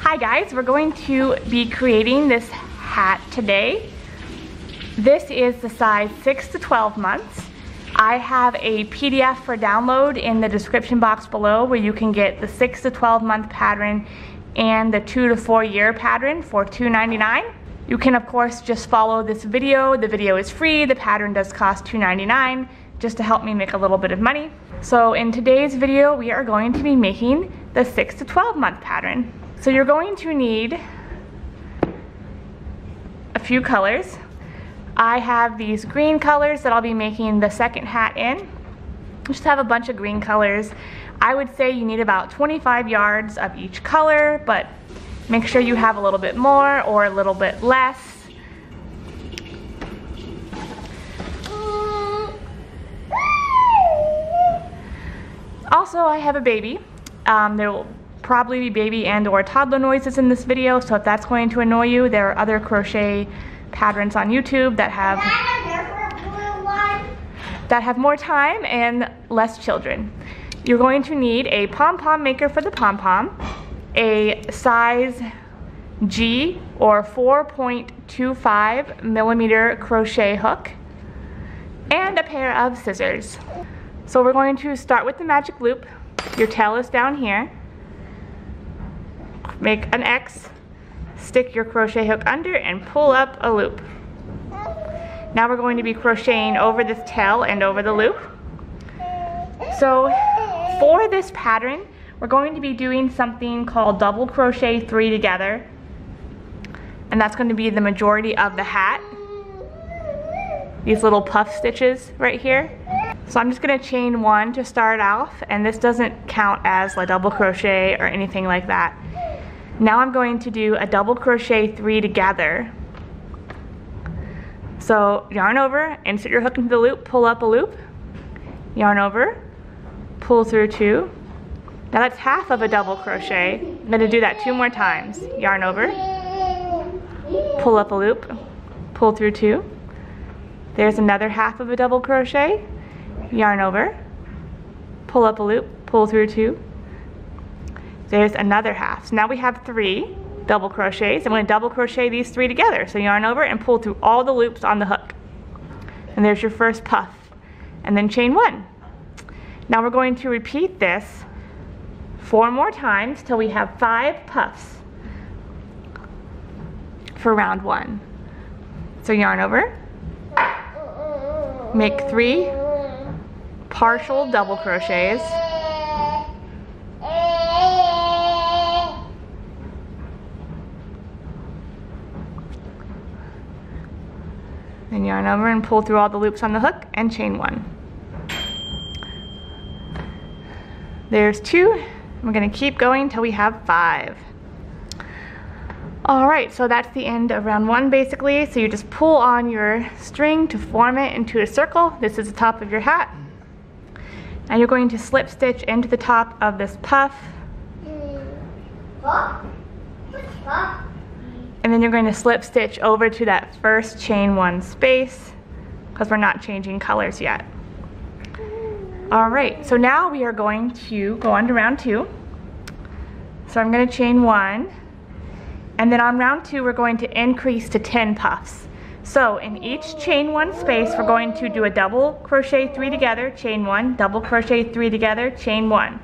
Hi guys, we're going to be creating this hat today. This is the size 6 to 12 months. I have a PDF for download in the description box below where you can get the 6 to 12 month pattern and the 2 to 4 year pattern for $2.99. You can of course just follow this video. The video is free, the pattern does cost $2.99 just to help me make a little bit of money. So in today's video we are going to be making the 6 to 12 month pattern. So you're going to need a few colors. I have these green colors that I'll be making the second hat in. Just have a bunch of green colors. I would say you need about 25 yards of each color, but make sure you have a little bit more or a little bit less. Also, I have a baby. There will probably be baby and or toddler noises in this video, so if that's going to annoy you, there are other crochet patterns on YouTube that have more time and less children. You're going to need a pom-pom maker for the pom-pom, a size G or 4.25 millimeter crochet hook, and a pair of scissors. So we're going to start with the magic loop. Your tail is down here. Make an X, stick your crochet hook under and pull up a loop. Now we're going to be crocheting over this tail and over the loop. So for this pattern, we're going to be doing something called double crochet 3 together, and that's going to be the majority of the hat. These little puff stitches right here. So I'm just going to chain 1 to start off, and this doesn't count as a double crochet or anything like that. Now I'm going to do a double crochet 3 together. So yarn over, insert your hook into the loop, pull up a loop, yarn over, pull through 2. Now that's half of a double crochet. I'm going to do that 2 more times. Yarn over, pull up a loop, pull through 2. There's another half of a double crochet. Yarn over, pull up a loop, pull through 2. There's another half. So now we have 3 double crochets. I'm going to double crochet these 3 together. So yarn over and pull through all the loops on the hook. And there's your first puff. And then chain 1. Now we're going to repeat this 4 more times till we have 5 puffs for round 1. So yarn over, make 3 partial double crochets, then yarn over and pull through all the loops on the hook and chain 1. There's 2. We're going to keep going till we have 5. Alright, so that's the end of round 1 basically. So you just pull on your string to form it into a circle. This is the top of your hat. And you're going to slip stitch into the top of this puff. And then you're going to slip stitch over to that first chain 1 space, because we're not changing colors yet. Alright, so now we are going to go on to round 2. So I'm going to chain 1, and then on round 2 we're going to increase to 10 puffs. So in each chain 1 space we're going to do a double crochet 3 together, chain 1, double crochet 3 together, chain 1.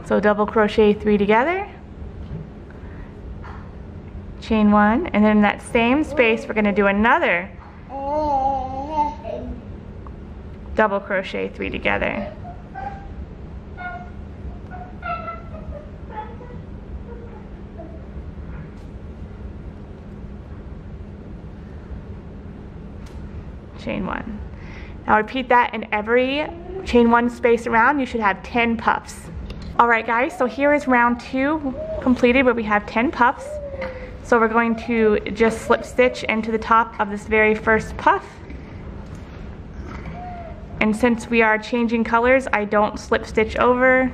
So double crochet 3 together, chain 1, and then in that same space we're going to do another double crochet 3 together. Chain 1. Now repeat that in every chain 1 space around. You should have 10 puffs. Alright guys, so here is round 2 completed where we have 10 puffs. So we're going to just slip stitch into the top of this very first puff. And since we are changing colors, I don't slip stitch over.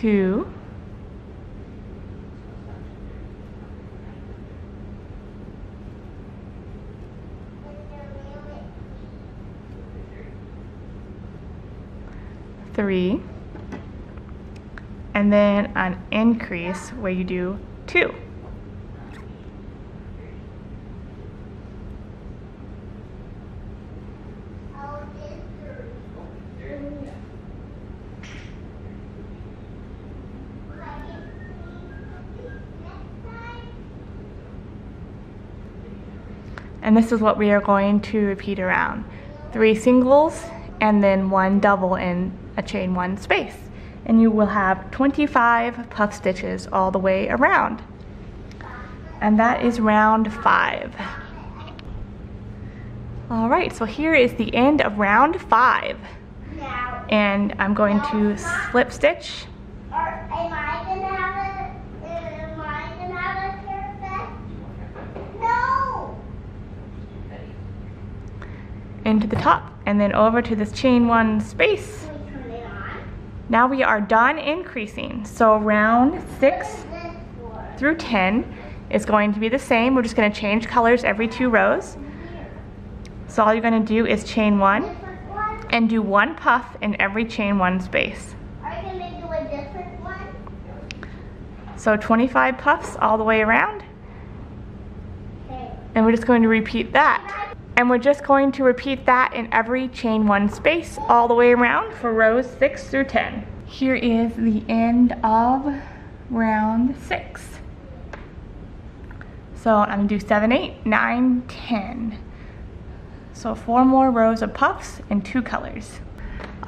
2, 3, and then an increase where you do 2. And this is what we are going to repeat around. 3 singles and then 1 double in a chain 1 space. And you will have 25 puff stitches all the way around. And that is round 5. All right, so here is the end of round 5. And I'm going to slip stitch. Am I gonna have a haircut? No! Into the top and then over to this chain 1 space. Can we turn it on? Now we are done increasing. So round 6 What is this for? through 10 is going to be the same. We're just going to change colors every 2 rows. So all you're going to do is chain 1 Different one? and do 1 puff in every chain 1 space. Are you gonna do a different one? So 25 puffs all the way around. Okay. And we're just going to repeat that. And we're just going to repeat that in every chain 1 space all the way around for rows 6 through 10. Here is the end of round 6. So I'm gonna do 7, 8, 9, 10. So 4 more rows of puffs and 2 colors.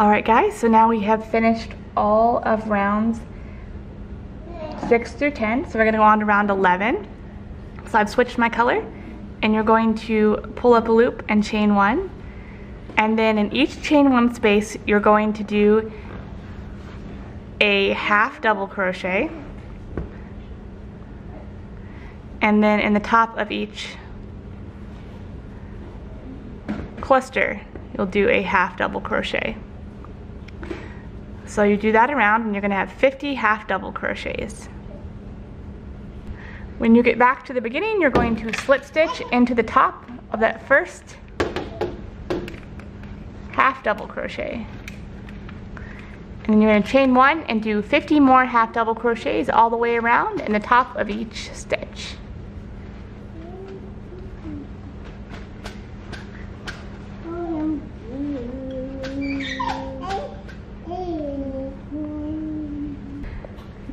All right guys, so now we have finished all of rounds 6 through 10. So we're gonna go on to round 11. So I've switched my color. And you're going to pull up a loop and chain 1. And then in each chain 1 space, you're going to do a half double crochet. And then in the top of each cluster, you'll do a half double crochet. So you do that around and you're gonna have 50 half double crochets. When you get back to the beginning, you're going to slip stitch into the top of that first half double crochet. And then you're going to chain 1 and do 50 more half double crochets all the way around in the top of each stitch.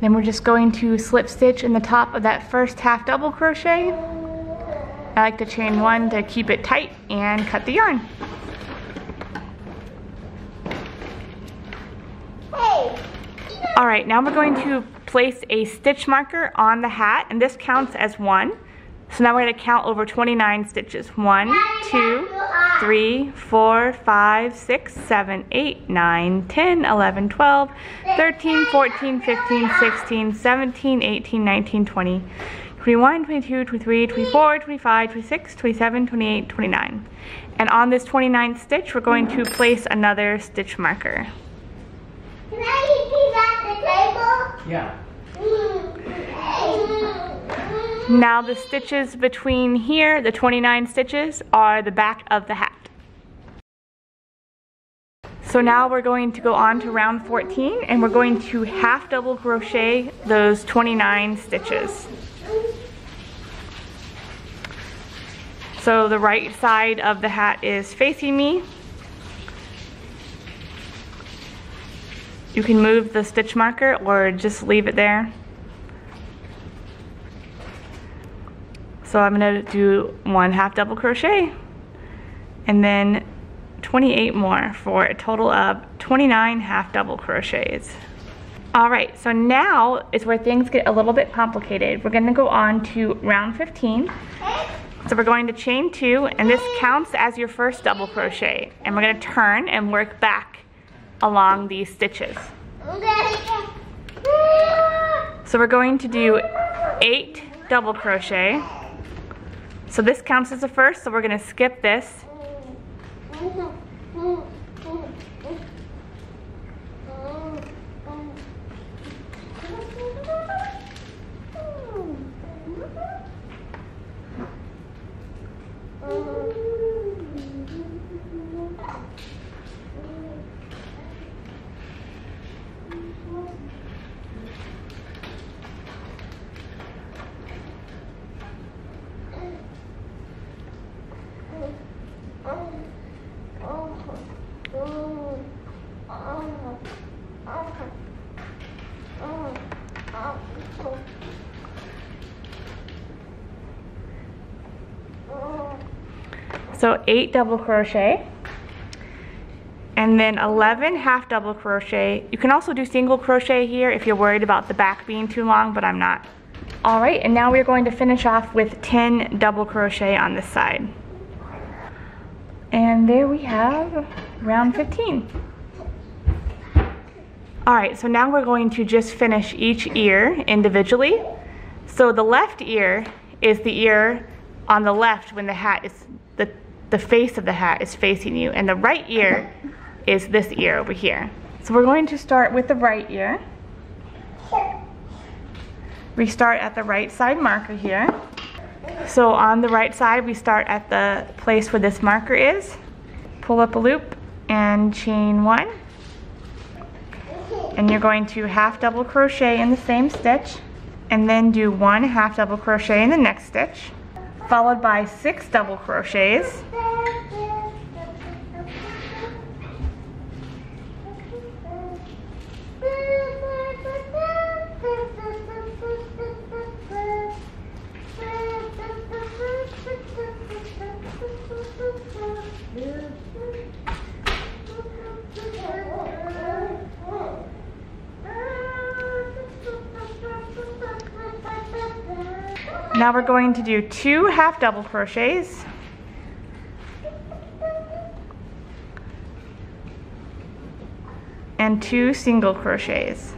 Then we're just going to slip stitch in the top of that first half double crochet. I like to chain 1 to keep it tight and cut the yarn. Hey! All right, now we're going to place a stitch marker on the hat, and this counts as 1. So now we're going to count over 29 stitches. 1, 2, 3, 4, 5, 6, 7, 8, 9, 10, 11, 12, 13, 14, 15, 16, 17, 18, 19, 20, 21, 22, 23, 24, 25, 26, 27, 28, 29. And on this 29th stitch, we're going to place another stitch marker. Can I eat these at the table? Yeah. Now the stitches between here, the 29 stitches, are the back of the hat. So now we're going to go on to round 14 and we're going to half double crochet those 29 stitches. So the right side of the hat is facing me. You can move the stitch marker or just leave it there. So I'm gonna do 1 half double crochet and then 28 more for a total of 29 half double crochets. All right, so now is where things get a little bit complicated. We're gonna go on to round 15. So we're going to chain 2, and this counts as your first double crochet. And we're gonna turn and work back along these stitches. So we're going to do 8 double crochet. So this counts as a first, so we're gonna skip this. So 8 double crochet, and then 11 half double crochet. You can also do single crochet here if you're worried about the back being too long, but I'm not. All right, and now we're going to finish off with 10 double crochet on this side. And there we have round 15. All right, so now we're going to just finish each ear individually. So the left ear is the ear on the left when the hat is, the face of the hat is facing you, and the right ear is this ear over here. So we're going to start with the right ear. We start at the right side marker here. So on the right side, we start at the place where this marker is. Pull up a loop and chain 1. And you're going to half double crochet in the same stitch, and then do 1 half double crochet in the next stitch, followed by 6 double crochets. Now we're going to do 2 half double crochets, and 2 single crochets,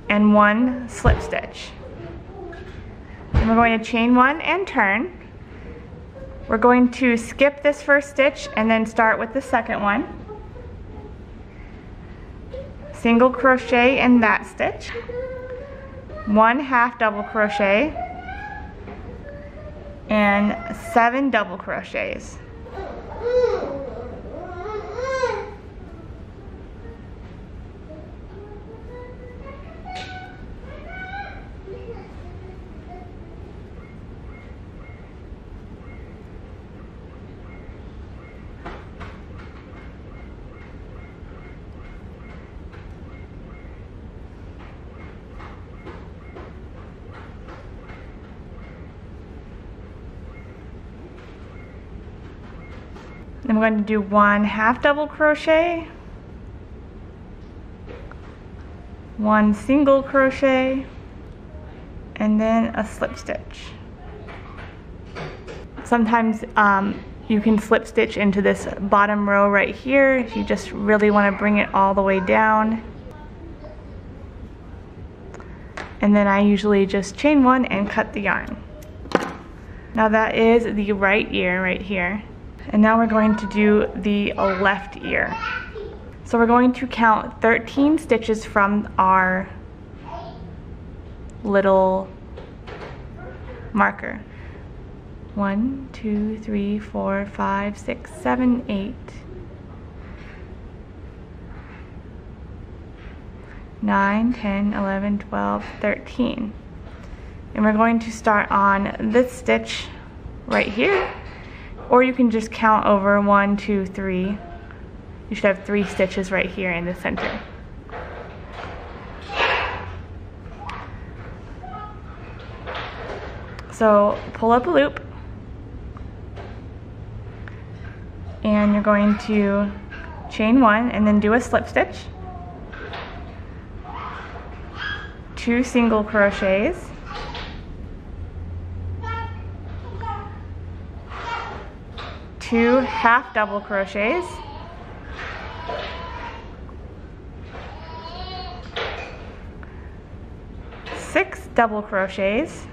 and 1 slip stitch. And we're going to chain 1 and turn. We're going to skip this first stitch and then start with the second one. Single crochet in that stitch. 1 half double crochet, and 7 double crochets. Then we're going to do 1 half double crochet, 1 single crochet, and then a slip stitch. Sometimes you can slip stitch into this bottom row right here if you just really want to bring it all the way down. And then I usually just chain 1 and cut the yarn. Now that is the right ear right here. And now we're going to do the left ear. So we're going to count 13 stitches from our little marker. 1, 2, 3, 4, 5, 6, 7, 8, 9, 10, 11, 12, 13. And we're going to start on this stitch right here. Or you can just count over 1, 2, 3. You should have 3 stitches right here in the center. So pull up a loop, and you're going to chain 1 and then do a slip stitch, 2 single crochets, 2 half double crochets, 6 double crochets,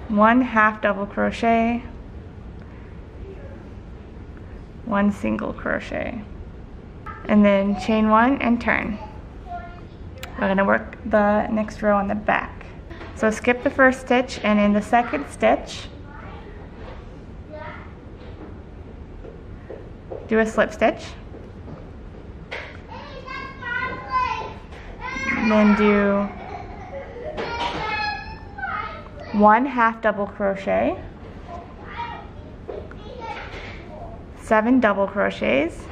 one half double crochet, 1 single crochet, and then chain 1 and turn. We're going to work the next row on the back. So skip the first stitch, and in the second stitch do a slip stitch, And then do 1 half double crochet, 7 double crochets,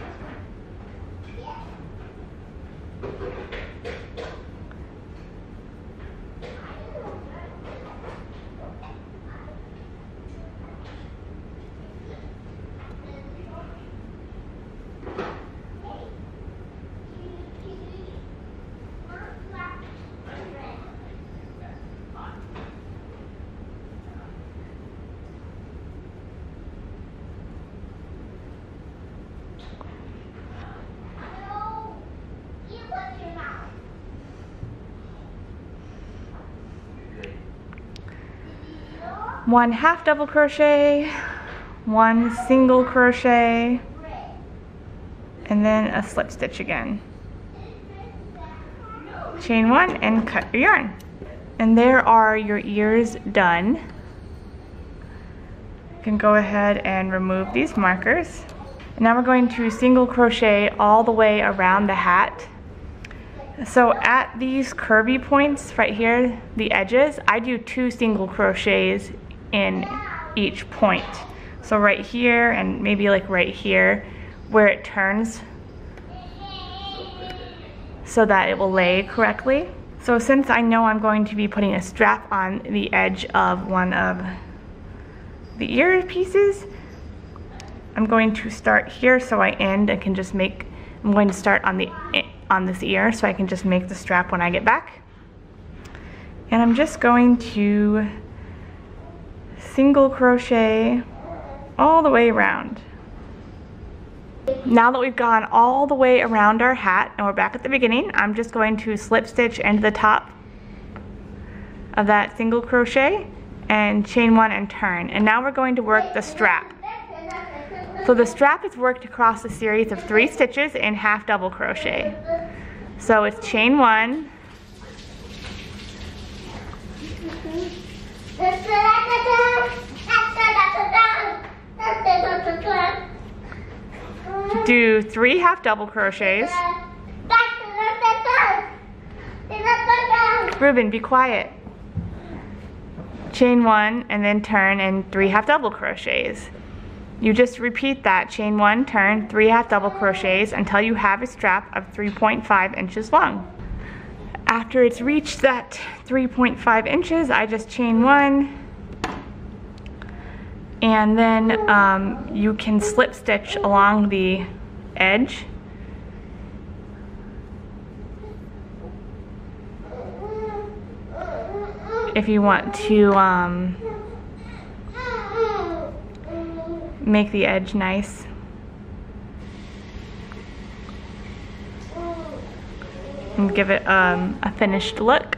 one half double crochet, 1 single crochet, and then a slip stitch again. Chain 1 and cut your yarn. And there are your ears done. You can go ahead and remove these markers. And now we're going to single crochet all the way around the hat. So at these curvy points right here, the edges, I do 2 single crochets in each point. So right here and maybe like right here where it turns so that it will lay correctly. So since I know I'm going to be putting a strap on the edge of one of the ear pieces, I'm going to start here so I end and can just make, I'm going to start on this ear so I can just make the strap when I get back. And I'm just going to single crochet all the way around. Now that we've gone all the way around our hat and we're back at the beginning, I'm just going to slip stitch into the top of that single crochet and chain 1 and turn. And now we're going to work the strap. So the strap is worked across a series of 3 stitches in half double crochet. So it's chain 1, do 3 half double crochets. Ruben, be quiet. Chain 1 and then turn and 3 half double crochets. You just repeat that, chain 1, turn, 3 half double crochets until you have a strap of 3.5 inches long. After it's reached that 3.5 inches, I just chain 1 and then you can slip stitch along the edge. If you want to make the edge nice. And give it a finished look.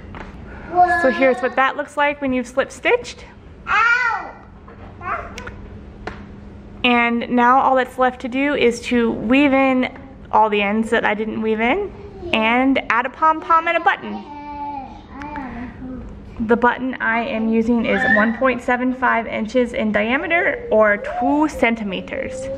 So here's what that looks like when you've slip stitched. And now all that's left to do is to weave in all the ends that I didn't weave in and add a pom-pom and a button. The button I am using is 1.75 inches in diameter or 2 centimeters.